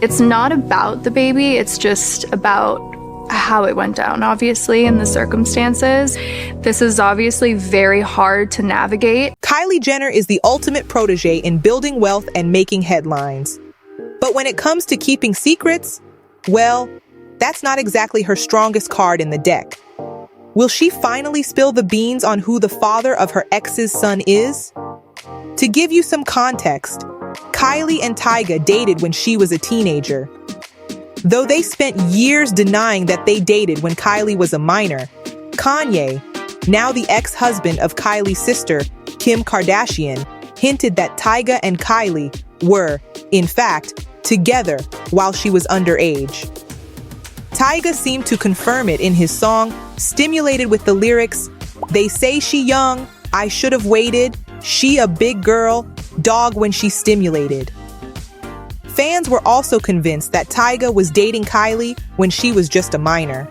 It's not about the baby, it's just about how it went down, obviously, in the circumstances. This is obviously very hard to navigate. Kylie Jenner is the ultimate protege in building wealth and making headlines. But when it comes to keeping secrets, well, that's not exactly her strongest card in the deck. Will she finally spill the beans on who the father of her ex's son is? To give you some context, Kylie and Tyga dated when she was a teenager. Though they spent years denying that they dated when Kylie was a minor, Kanye, now the ex-husband of Kylie's sister, Kim Kardashian, hinted that Tyga and Kylie were, in fact, together while she was underage. Tyga seemed to confirm it in his song, stimulated with the lyrics, "They say she young, I should have waited, she a big girl, dog when she stimulated." Fans were also convinced that Tyga was dating Kylie when she was just a minor.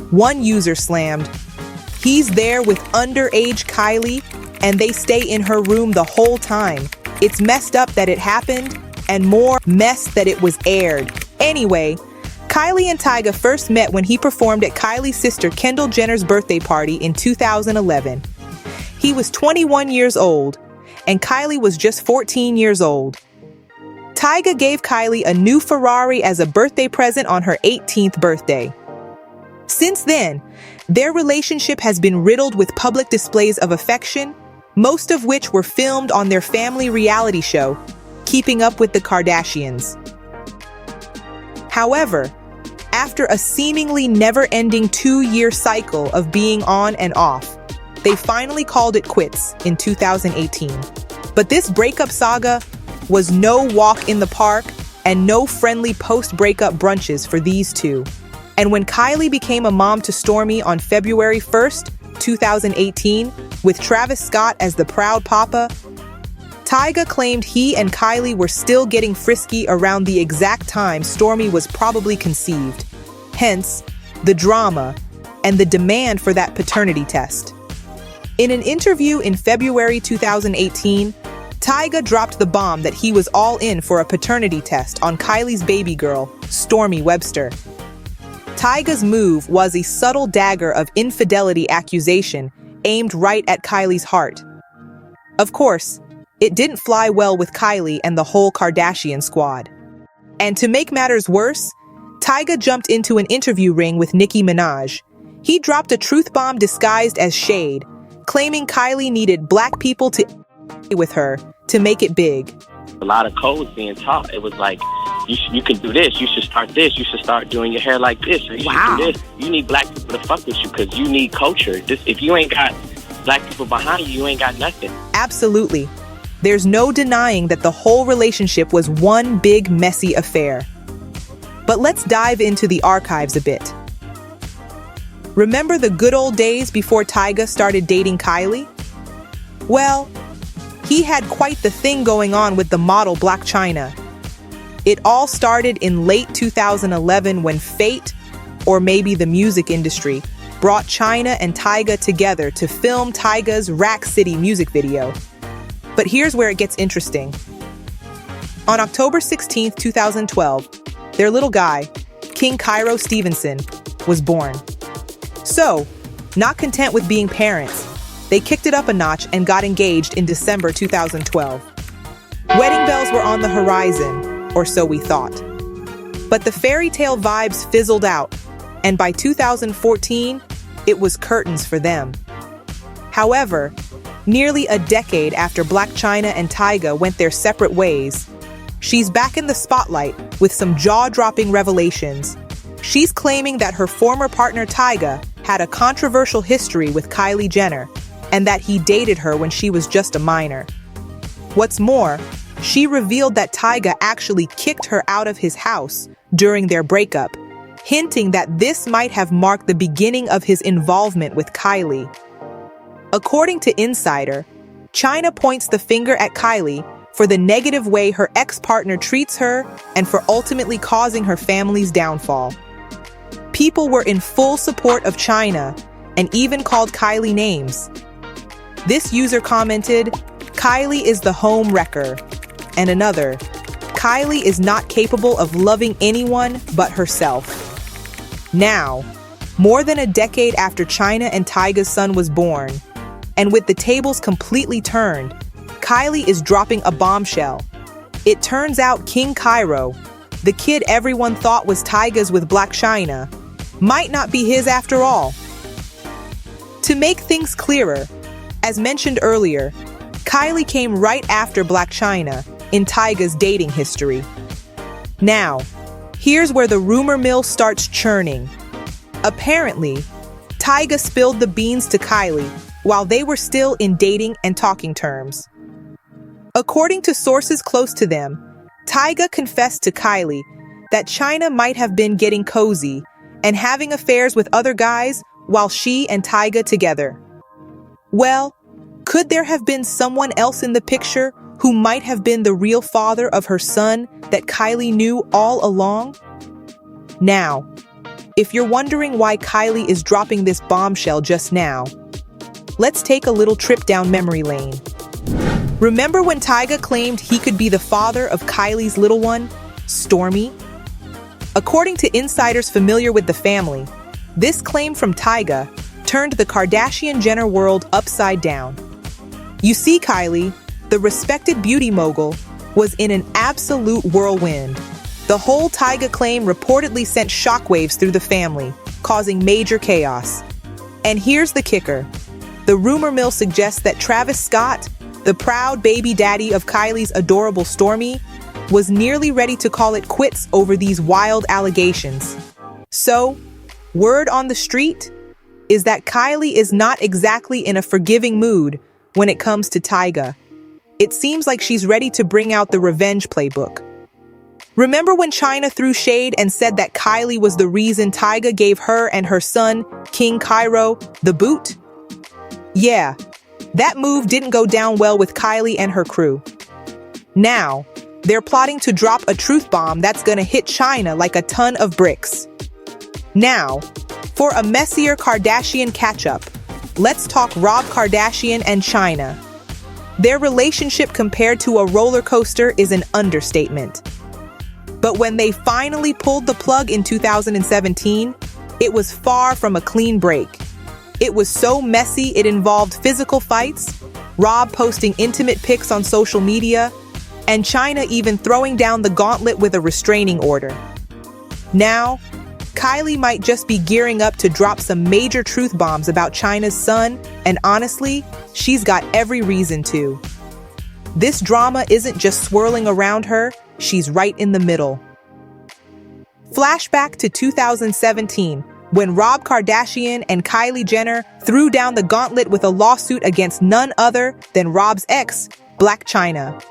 One user slammed, "He's there with underage Kylie, and they stay in her room the whole time. It's messed up that it happened, and more mess that it was aired." Anyway, Kylie and Tyga first met when he performed at Kylie's sister Kendall Jenner's birthday party in 2011. He was 21 years old, and Kylie was just 14 years old. Tyga gave Kylie a new Ferrari as a birthday present on her 18th birthday. Since then, their relationship has been riddled with public displays of affection, most of which were filmed on their family reality show, Keeping Up with the Kardashians. However, after a seemingly never-ending 2-year cycle of being on and off, they finally called it quits in 2018. But this breakup saga was no walk in the park and no friendly post-breakup brunches for these two. And when Kylie became a mom to Stormi on February 1st, 2018, with Travis Scott as the proud papa, Tyga claimed he and Kylie were still getting frisky around the exact time Stormi was probably conceived. Hence, the drama and the demand for that paternity test. In an interview in February 2018, Tyga dropped the bomb that he was all in for a paternity test on Kylie's baby girl, Stormi Webster. Tyga's move was a subtle dagger of infidelity accusation aimed right at Kylie's heart. Of course, it didn't fly well with Kylie and the whole Kardashian squad. And to make matters worse, Tyga jumped into an interview ring with Nicki Minaj. He dropped a truth bomb disguised as shade, claiming Kylie needed black people to with her to make it big. A lot of codes being taught. It was like, you can do this, you should start this, you should start doing your hair like this, or you should do this. You need black people to fuck with you because you need culture. If you ain't got black people behind you, you ain't got nothing. Absolutely. There's no denying that the whole relationship was one big messy affair. But let's dive into the archives a bit. Remember the good old days before Tyga started dating Kylie? Well, he had quite the thing going on with the model Blac Chyna. It all started in late 2011 when fate, or maybe the music industry, brought Chyna and Tyga together to film Tyga's Rack City music video. But here's where it gets interesting. On October 16, 2012, their little guy, King Cairo Stevenson, was born. So, not content with being parents, they kicked it up a notch and got engaged in December 2012. Wedding bells were on the horizon, or so we thought. But the fairy tale vibes fizzled out, and by 2014, it was curtains for them. However, nearly a decade after Blac Chyna and Tyga went their separate ways, she's back in the spotlight with some jaw-dropping revelations. She's claiming that her former partner Tyga had a controversial history with Kylie Jenner, and that he dated her when she was just a minor. What's more, she revealed that Tyga actually kicked her out of his house during their breakup, hinting that this might have marked the beginning of his involvement with Kylie. According to Insider, Chyna points the finger at Kylie for the negative way her ex-partner treats her and for ultimately causing her family's downfall. People were in full support of Chyna and even called Kylie names. This user commented, "Kylie is the home wrecker," and another, Kylie is not capable of loving anyone but herself. Now, more than a decade after Chyna and Tyga's son was born, and with the tables completely turned, Kylie is dropping a bombshell. It turns out King Cairo, the kid everyone thought was Tyga's with Blac Chyna, might not be his after all. To make things clearer, as mentioned earlier, Kylie came right after Blac Chyna in Tyga's dating history. Now, here's where the rumor mill starts churning. Apparently, Tyga spilled the beans to Kylie while they were still in dating and talking terms. According to sources close to them, Tyga confessed to Kylie that Chyna might have been getting cozy and having affairs with other guys while she and Tyga together. Well, could there have been someone else in the picture who might have been the real father of her son that Kylie knew all along? Now, if you're wondering why Kylie is dropping this bombshell just now, let's take a little trip down memory lane. Remember when Tyga claimed he could be the father of Kylie's little one, Stormi? According to insiders familiar with the family, this claim from Tyga turned the Kardashian-Jenner world upside down. You see, Kylie, the respected beauty mogul, was in an absolute whirlwind. The whole Tyga claim reportedly sent shockwaves through the family, causing major chaos. And here's the kicker. The rumor mill suggests that Travis Scott, the proud baby daddy of Kylie's adorable Stormi, was nearly ready to call it quits over these wild allegations. So, word on the street is that Kylie is not exactly in a forgiving mood when it comes to Tyga. It seems like she's ready to bring out the revenge playbook. Remember when Chyna threw shade and said that Kylie was the reason Tyga gave her and her son, King Cairo, the boot? Yeah, that move didn't go down well with Kylie and her crew. Now, they're plotting to drop a truth bomb that's gonna hit Chyna like a ton of bricks. Now, for a messier Kardashian catch-up, let's talk Rob Kardashian and Chyna. Their relationship compared to a roller coaster is an understatement. But when they finally pulled the plug in 2017, it was far from a clean break. It was so messy it involved physical fights, Rob posting intimate pics on social media, and Chyna even throwing down the gauntlet with a restraining order. Now, Kylie might just be gearing up to drop some major truth bombs about Chyna's son, and honestly, she's got every reason to. This drama isn't just swirling around her, she's right in the middle. Flashback to 2017, when Rob Kardashian and Kylie Jenner threw down the gauntlet with a lawsuit against none other than Rob's ex, Blac Chyna.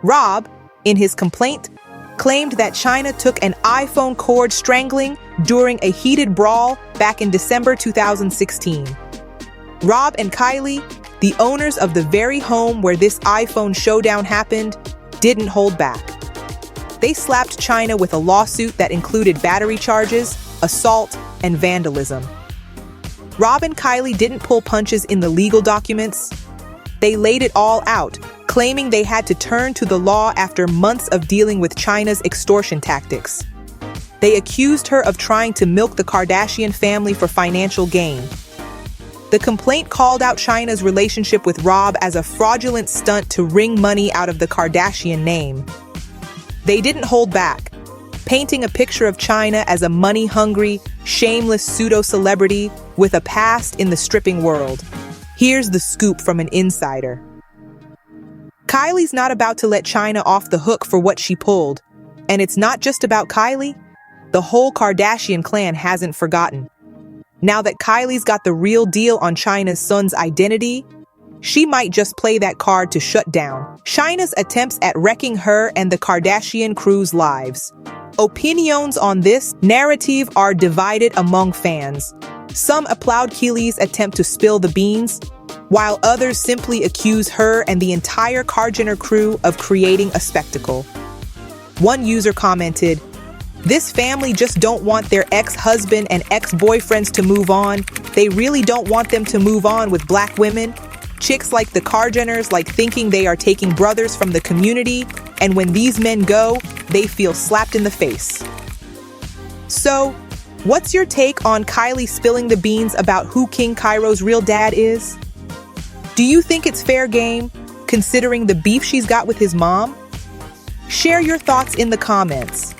Rob, in his complaint, claimed that Chyna took an iPhone cord strangling during a heated brawl back in December 2016. Rob and Kylie, the owners of the very home where this iPhone showdown happened, didn't hold back. They slapped Chyna with a lawsuit that included battery charges, assault, and vandalism. Rob and Kylie didn't pull punches in the legal documents. They laid it all out, claiming they had to turn to the law after months of dealing with Chyna's extortion tactics. They accused her of trying to milk the Kardashian family for financial gain. The complaint called out Chyna's relationship with Rob as a fraudulent stunt to wring money out of the Kardashian name. They didn't hold back, painting a picture of Chyna as a money-hungry, shameless pseudo-celebrity with a past in the stripping world. Here's the scoop from an insider. Kylie's not about to let Chyna off the hook for what she pulled. And it's not just about Kylie. The whole Kardashian clan hasn't forgotten. Now that Kylie's got the real deal on Chyna's son's identity, she might just play that card to shut down Chyna's attempts at wrecking her and the Kardashian crew's lives. Opinions on this narrative are divided among fans. Some applaud Kylie's attempt to spill the beans, while others simply accuse her and the entire Jenner crew of creating a spectacle. One user commented, "This family just don't want their ex-husband and ex-boyfriends to move on. They really don't want them to move on with black women. Chicks like the Jenners like thinking they are taking brothers from the community And when these men go, they feel slapped in the face. So, what's your take on Kylie spilling the beans about who King Cairo's real dad is? Do you think it's fair game, considering the beef she's got with his mom? Share your thoughts in the comments.